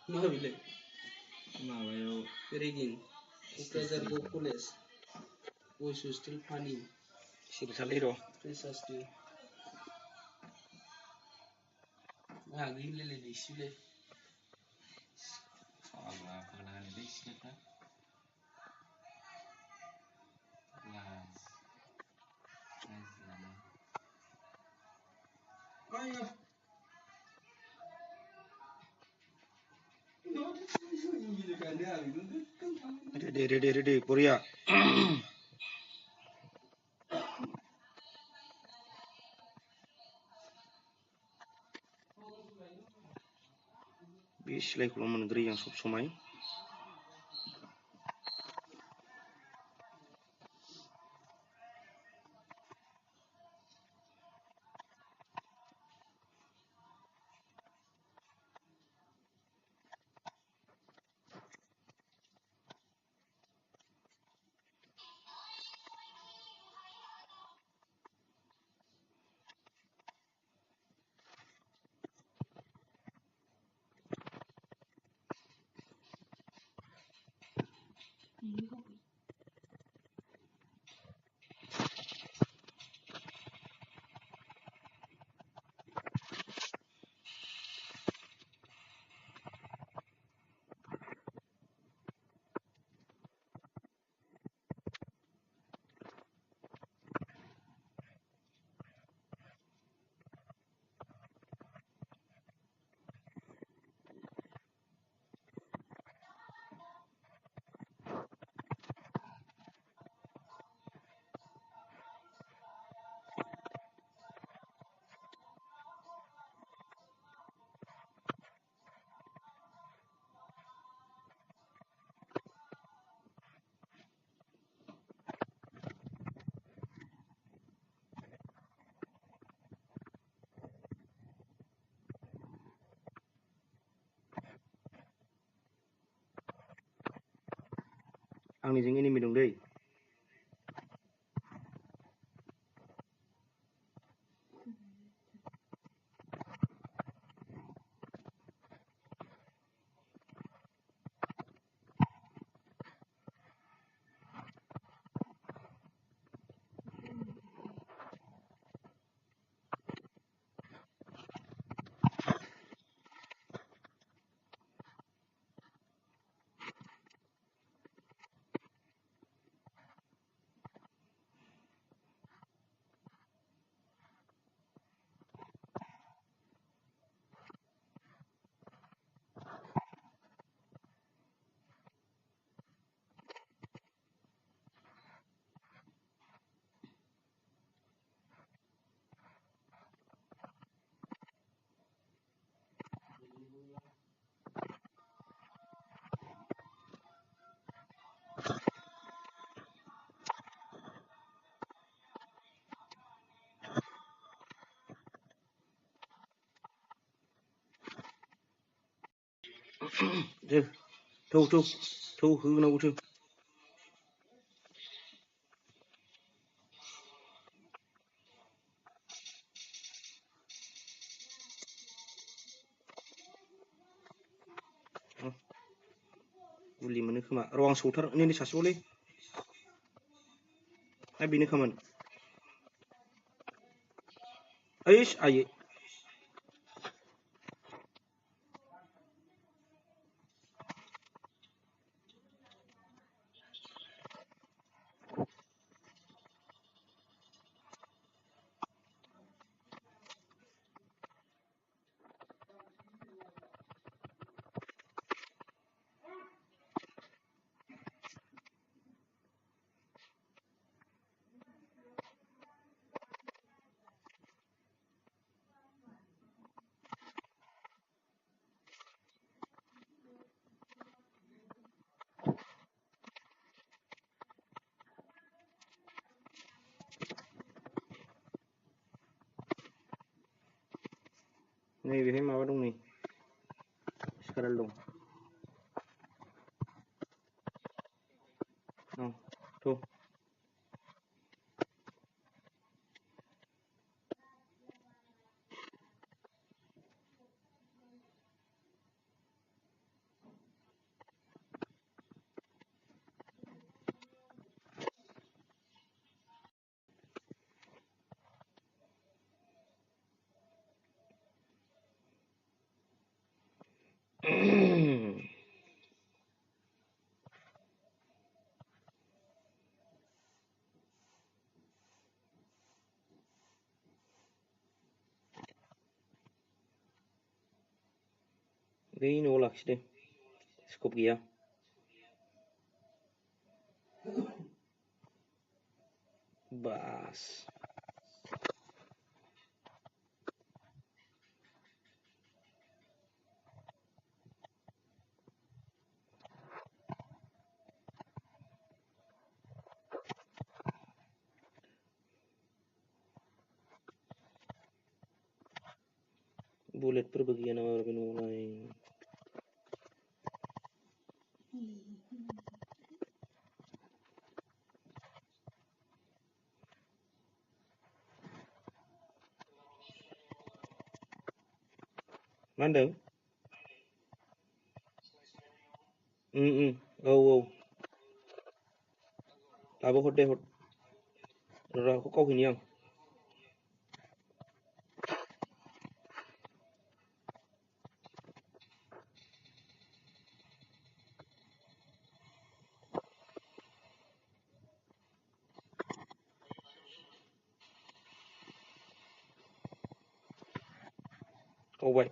मा बिलाय माबायाव रेगिं क'क्राझार ग कलेज बयस हस्टेल फानि सिरिथालै र' फ्रेसार्स डे मा गैलायलायनायसैलै Allah kenal dia siapa? Las. Lama. Ayo. Ready, Korea. Bे सिलायखौल' मोनग्रोयो आं सब समाय आंनिजों एनिमि दं दै थौ होनांगौथो गुलि मोनो खोमा र' आं सौथारनि सासेबावलै बेनो खामोन ओइस आयै नै बेहाय माबा दं नै स्काराल दं बै न'आव लाखि दे स्कप गैया बास बुलेटफोरबो गैया नामा बे न'आवलाय मा होनदों औ लाबो हर दे हर रावखौ गावहैनि आं गावबाय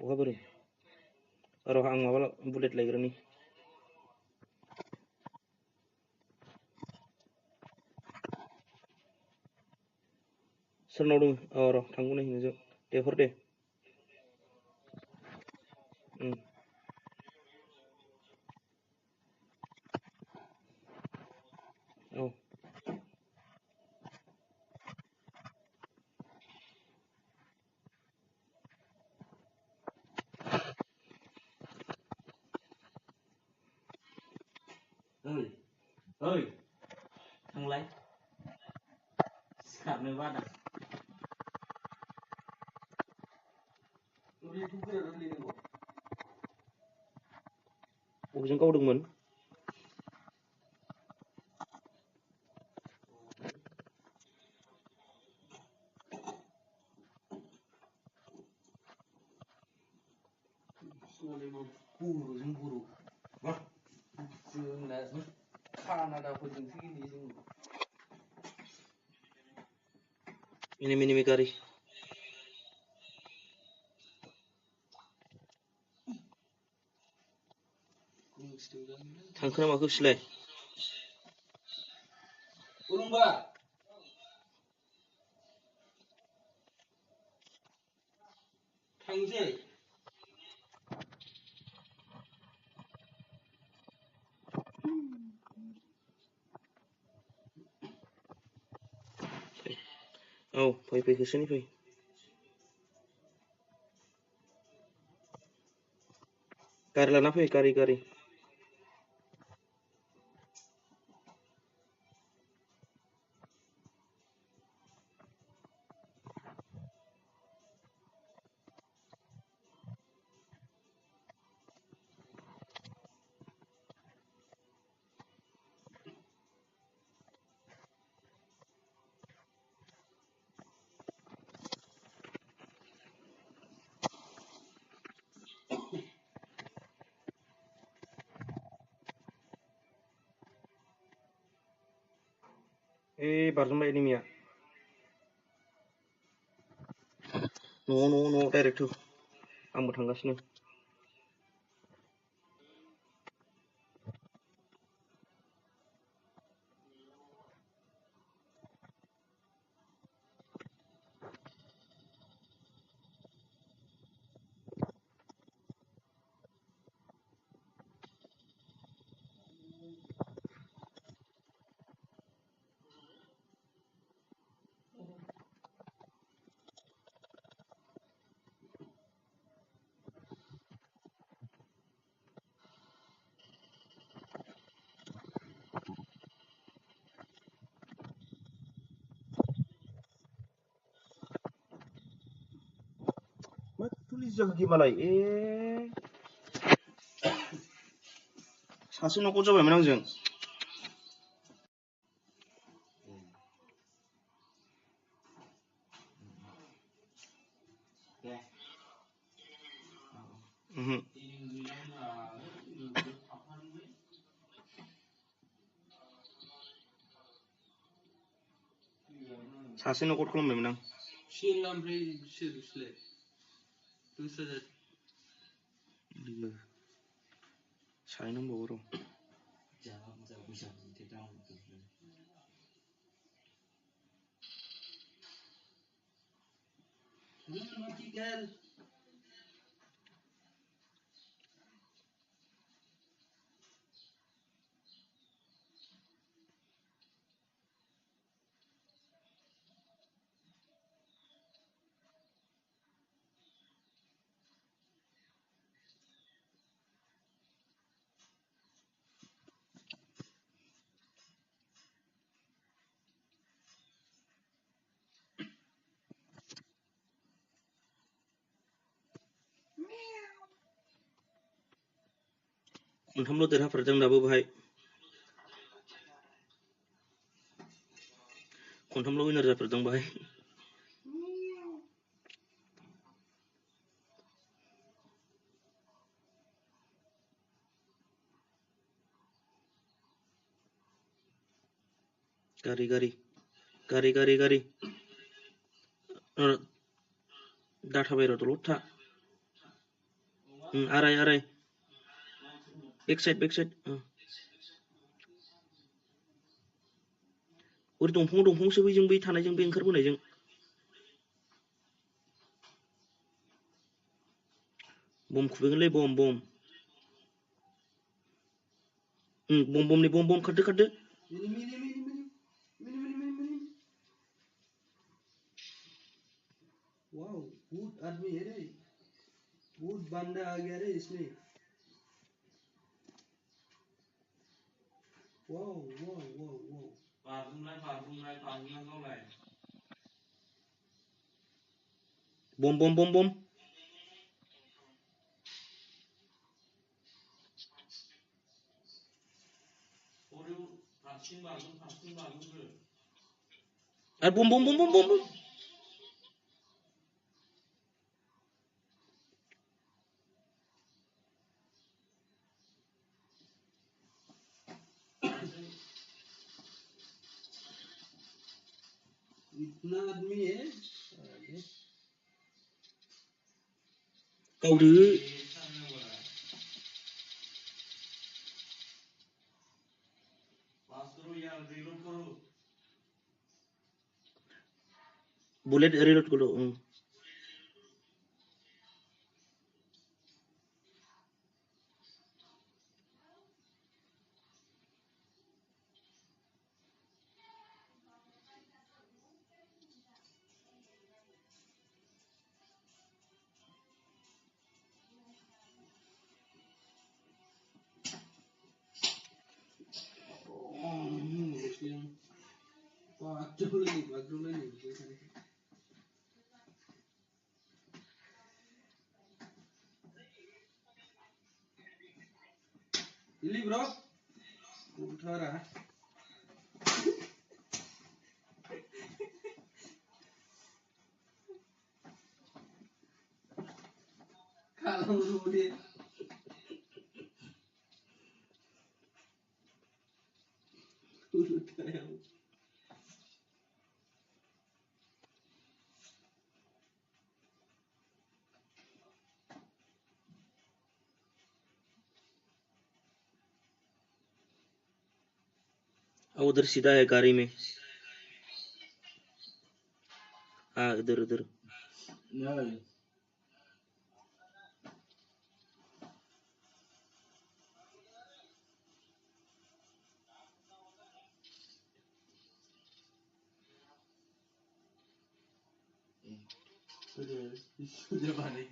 बहा बोरो र' आं माबा बुलेट लायग्रोनि सोरनाव दङ र' थांगौनै नोंजों दे हर दे औ ओइ थांलाय सिखारनो बादां बबेजों गावदोंमोन बर'जों बर' जोंना कानाडाफोरजोंसो गेलेयो जोङो एनिमि गारि थांखोना माखो सिलाय उरुंबा थांसै औ फै होसोनि फै गारि लाना फै गारि बारजोंबाय एनिमिया न'आव डाइरेक्ट आंबो थांगासिनो मा तुलिस जाखो गेमालाय सासे न'खर जाबायमोन आंजों सासेनो कट खालामबायमोन आं सिगां ओमफ्राय सोरलाय दस्रा बिबो सानै नांबावो र' खनथामल' देरहाफेरदों दाबो बाहाय खनथामल' विनार जाफेरदों बाहाय गारि दा थाबाय र' दलद था आराय बेक साइड ओरै दंफांसो बैजों बै थानायजों बे ओंखारबोनायजों बम खुबैगोनलै बम खारदो वाओ बहुत आदमी है रे बहुत बंदा आ गया रे इसमें वाओ बारजुमनाय गावलाय बम आरो बम इतना आदमी है गावदो बुलेट रिलोड करो Ili bro, uthara. Kalau dia. Uthara. उधर सीधा है गाड़ी में हाँ इधर नहीं sudah balik